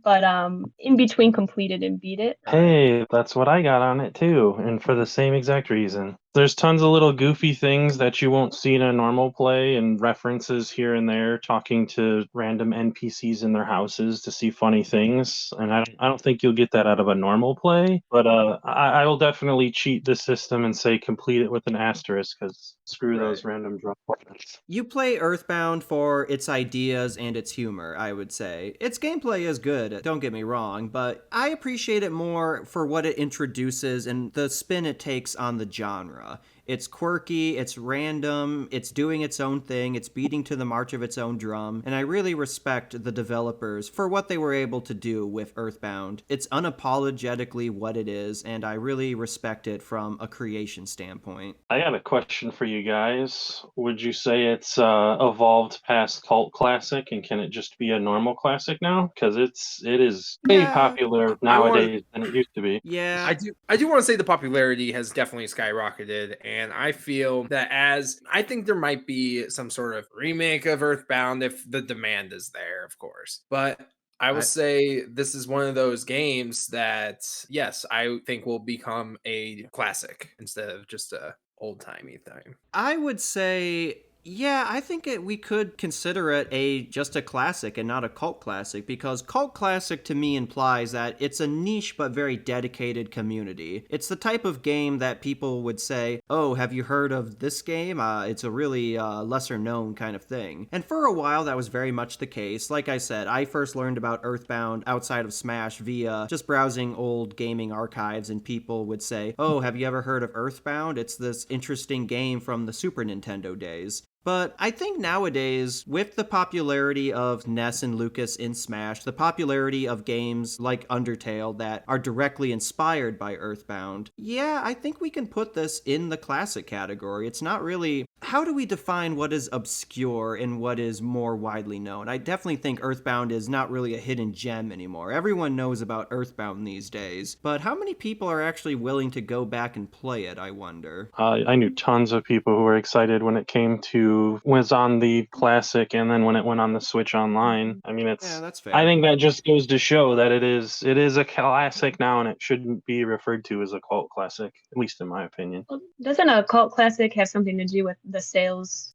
But in between completed and beat it. Hey, that's what I got on it too, and for the same exact reason. There's tons of little goofy things that you won't see in a normal play, and references here and there, talking to random NPCs in their houses to see funny things. And I don't think you'll get that out of a normal play. But I will definitely cheat the system and say complete it with an asterisk, because screw those random drop points. You play Earthbound for its ideas and its humor, I would say. Its gameplay is good, don't get me wrong, but I appreciate it more for what it introduces and the spin it takes on the genre. It's quirky, it's random, it's doing its own thing, it's beating to the march of its own drum, and I really respect the developers for what they were able to do with Earthbound. It's unapologetically what it is, and I really respect it from a creation standpoint. I got a question for you guys. Would you say it's evolved past cult classic, and can it just be a normal classic now? Because it is way Yeah. popular nowadays than it used to be. Yeah. I do want to say the popularity has definitely skyrocketed, and I feel that I think there might be some sort of remake of Earthbound if the demand is there, of course. But I will say this is one of those games that, yes, I think will become a classic instead of just a old-timey thing. I would say, yeah, I think we could consider it just a classic and not a cult classic, because cult classic to me implies that it's a niche but very dedicated community. It's the type of game that people would say, oh, have you heard of this game? It's a really lesser known kind of thing. And for a while that was very much the case. Like I said, I first learned about Earthbound outside of Smash via just browsing old gaming archives, and people would say, oh, have you ever heard of Earthbound? It's this interesting game from the Super Nintendo days. But I think nowadays, with the popularity of Ness and Lucas in Smash, the popularity of games like Undertale that are directly inspired by Earthbound, yeah, I think we can put this in the classic category. It's not really... How do we define what is obscure and what is more widely known? I definitely think Earthbound is not really a hidden gem anymore. Everyone knows about Earthbound these days, but how many people are actually willing to go back and play it, I wonder? I knew tons of people who were excited when it was on the classic, and then when it went on the Switch Online. I mean, Yeah, that's fair. I think that just goes to show that it is a classic now, and it shouldn't be referred to as a cult classic, at least in my opinion. Well, doesn't a cult classic have something to do with the sales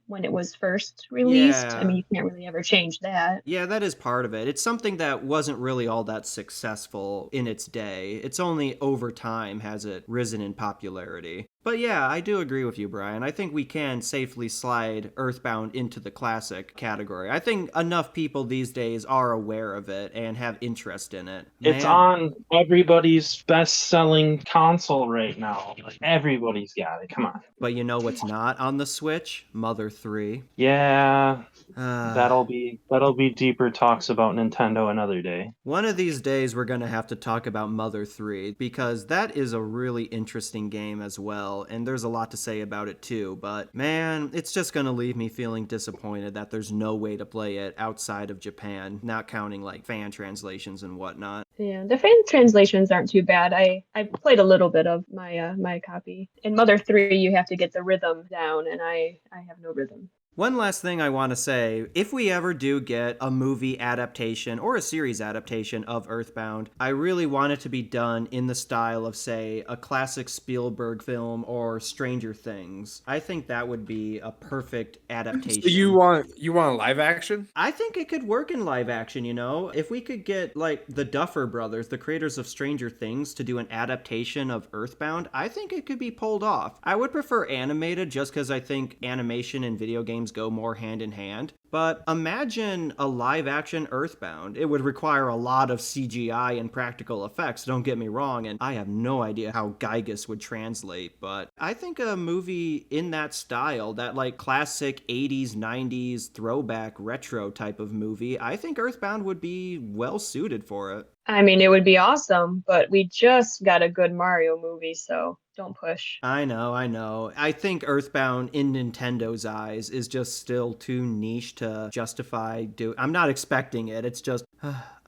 when it was first released? Yeah. I mean, you can't really ever change that. Yeah, that is part of it. It's something that wasn't really all that successful in its day. It's only over time has it risen in popularity. But yeah, I do agree with you, Brian. I think we can safely slide Earthbound into the classic category. I think enough people these days are aware of it and have interest in it. It's on everybody's best-selling console right now. Like, everybody's got it. Come on. But you know what's not on the Switch? Mother 3. Yeah, That'll be deeper talks about Nintendo another day. One of these days, we're going to have to talk about Mother 3 because that is a really interesting game as well, and there's a lot to say about it too. But man, it's just going to leave me feeling disappointed that there's no way to play it outside of Japan, not counting like fan translations and whatnot. Yeah, the fan translations aren't too bad. I played a little bit of my copy. In Mother 3, you have to get the rhythm down, and I have no rhythm. One last thing I want to say, if we ever do get a movie adaptation or a series adaptation of Earthbound, I really want it to be done in the style of, say, a classic Spielberg film or Stranger Things. I think that would be a perfect adaptation. So you want live action? I think it could work in live action, you know? If we could get, like, the Duffer Brothers, the creators of Stranger Things, to do an adaptation of Earthbound, I think it could be pulled off. I would prefer animated just because I think animation and video games go more hand in hand. But imagine a live-action Earthbound. It would require a lot of CGI and practical effects, don't get me wrong, and I have no idea how Giygas would translate, but I think a movie in that style, that like classic 80s, 90s throwback retro type of movie, I think Earthbound would be well suited for it. I mean, it would be awesome, but we just got a good Mario movie, so don't push. I know. I think Earthbound in Nintendo's eyes is just still too niche to justify I'm not expecting it. It's just,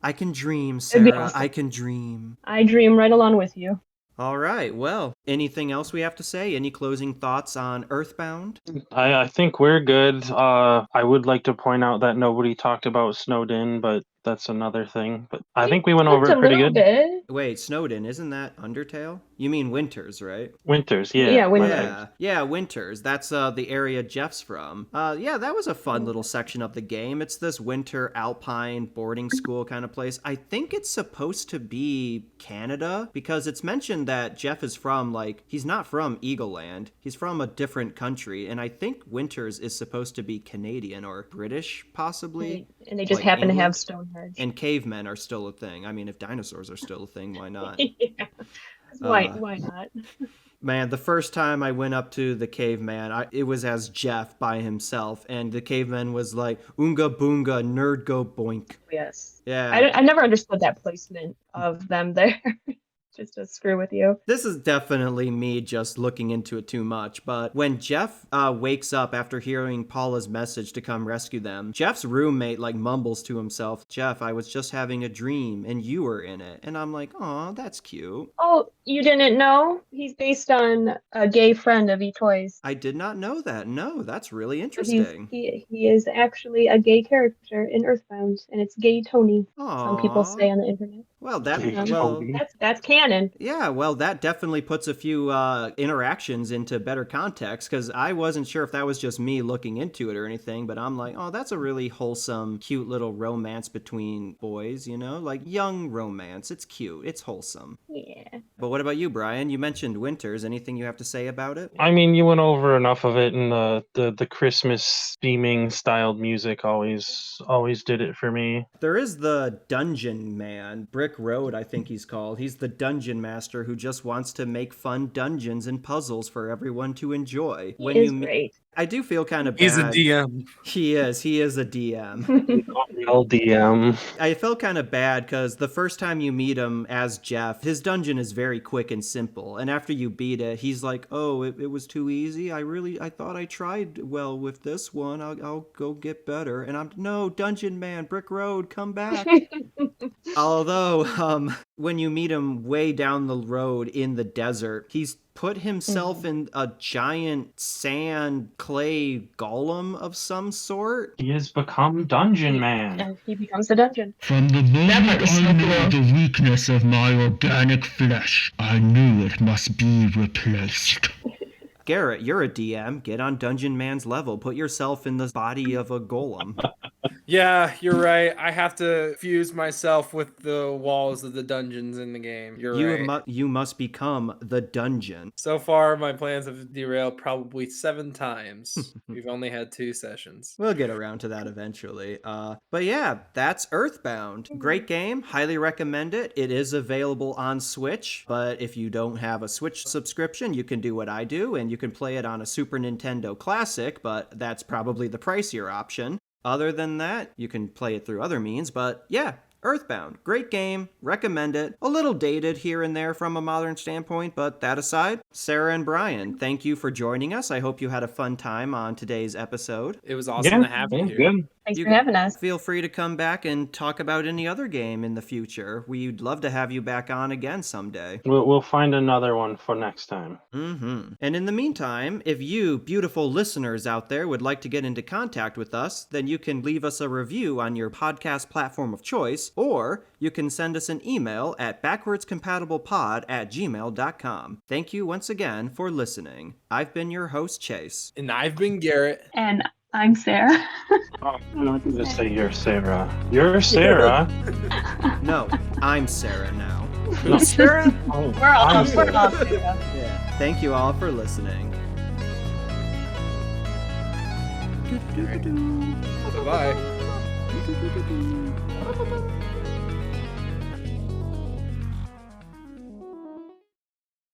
I can dream, It'd be Sarah. awesome. I can dream. I dream right along with you. All right. Well, anything else we have to say? Any closing thoughts on Earthbound? I think we're good. I would like to point out that nobody talked about Snowden, but that's another thing. But I think we went over it pretty good. Bit. Wait, Snowden, isn't that Undertale? You mean Winters, right? Winters, yeah. Yeah, Winters. Yeah, Winters. That's the area Jeff's from. Yeah, that was a fun little section of the game. It's this winter alpine boarding school kind of place. I think it's supposed to be Canada because it's mentioned that Jeff is from, like, he's not from Eagleland. He's from a different country, and I think Winters is supposed to be Canadian or British, possibly. And they just Like happen to England? have Stonehenge. And cavemen are still a thing. I mean, if dinosaurs are still a thing, why not? Yeah. Why not? Man, the first time I went up to the caveman, it was as Jeff by himself, and the caveman was like, "Oonga boonga, nerd go boink." Yes. Yeah. I never understood that placement of them there. Just to screw with you. This is definitely me just looking into it too much, but when Jeff wakes up after hearing Paula's message to come rescue them, Jeff's roommate like mumbles to himself, "Jeff, I was just having a dream and you were in it." And I'm like, "Aw, that's cute." Oh, you didn't know? He's based on a gay friend of Etoy's. I did not know that. No, that's really interesting. He is actually a gay character in Earthbound, and it's Gay Tony. Aww. Some people say on the internet. Well, That's canon. Yeah, well, that definitely puts a few interactions into better context, because I wasn't sure if that was just me looking into it or anything, but I'm like, oh, that's a really wholesome, cute little romance between boys, you know? Like, young romance. It's cute. It's wholesome. Yeah. But what about you, Brian? You mentioned Winters. Anything you have to say about it? I mean, you went over enough of it, and the Christmas theming styled music always did it for me. There is the Dungeon Man, Brick Road, I think he's called. He's the dungeon master who just wants to make fun dungeons and puzzles for everyone to enjoy. He is great. I do feel kind of bad. He's a DM. He is a DM. Real DM. I felt kind of bad because the first time you meet him as Jeff, his dungeon is very quick and simple. And after you beat it, he's like, "Oh, it was too easy. I thought I tried well with this one. I'll go get better." And I'm, "No, Dungeon Man, Brick Road, come back." Although, when you meet him way down the road in the desert, he's put himself in a giant sand clay golem of some sort. He has become Dungeon Man. And he becomes a dungeon. From the moment I knew the weakness of my organic flesh, I knew it must be replaced. Garret, you're a DM. Get on Dungeon Man's level. Put yourself in the body of a golem. Yeah, you're right. I have to fuse myself with the walls of the dungeons in the game. You're right. You must become the dungeon. So far, my plans have derailed probably 7 times. We've only had 2 sessions. We'll get around to that eventually. But yeah, that's Earthbound. Great game. Highly recommend it. It is available on Switch, but if you don't have a Switch subscription, you can do what I do, and you can play it on a Super Nintendo Classic, but that's probably the pricier option. Other than that, you can play it through other means, but yeah, Earthbound, great game, recommend it. A little dated here and there from a modern standpoint, but that aside, Sarah and Brian, thank you for joining us. I hope you had a fun time on today's episode. It was awesome to have you here. Good. Thanks for having us. Feel free to come back and talk about any other game in the future. We'd love to have you back on again someday. We'll find another one for next time. And in the meantime, if you beautiful listeners out there would like to get into contact with us, then you can leave us a review on your podcast platform of choice, or you can send us an email at backwardscompatiblepod@gmail.com. Thank you once again for listening. I've been your host, Chase. And I've been Garrett. And I'm Sarah. Oh, I'm not going to say you're Sarah. You're Sarah. No, I'm Sarah now. No, Sarah? Oh, We're all I'm Sarah. Yeah. Thank you all for listening. Bye-bye.